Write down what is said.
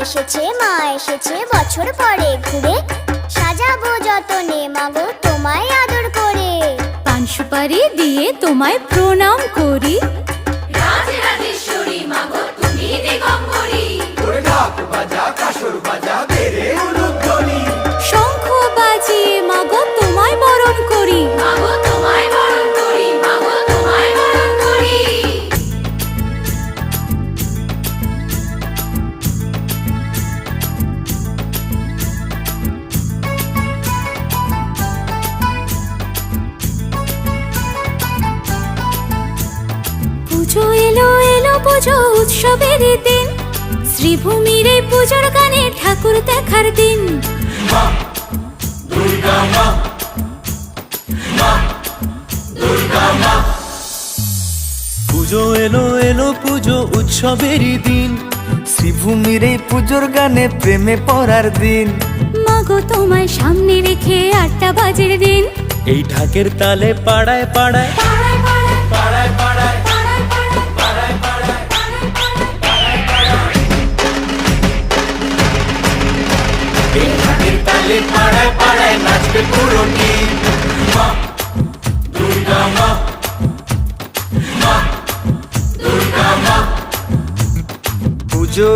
এসেছে মা এসেছে বছর পরে ঘুরে, সাজাবো যতনে মাগো তোমায় আদর করে। পান সুপারি দিয়ে তোমায় প্রণাম করি। রাজরাজেশ্বরী মাগো তুমি দিগম্বরী। ওরে ঢাক বাজা কাসর বাজা বেরে উলুধ্বনি, শঙ্খ বাজিয়ে মাগো তোমায় বরণ করি। মাগো তোমায় বরণ করি, মাগো তোমায় বরণ করি। পুজো এলো এলো পুজো উৎসবের দিন, শ্রীভূমির এই পুজোর গানে ঠাকুর দেখার দিন। মা দুর্গা মা, মা দুর্গা মা। পুজো এলো এলো পুজো উৎসবেরই দিন, শ্রীভূমির এই পুজোর গানে প্রেমে পড়ার দিন। মাগো তোমায় সামনে রেখে 8টা বাজের দিন, এই ঢাকের তালে পাড়ায় পাড়ায় পাড়ায় পাড়ায় পাড়ায় পাড়ায় পাড়ায় পাড়ায় পাড়ায় পাড়ায় এই ঢাকের তালে পাড়ায় পাড়ায় নাচবে পুরো টিম। মা দুর্গা মা, মা দুর্গা মা। পুজো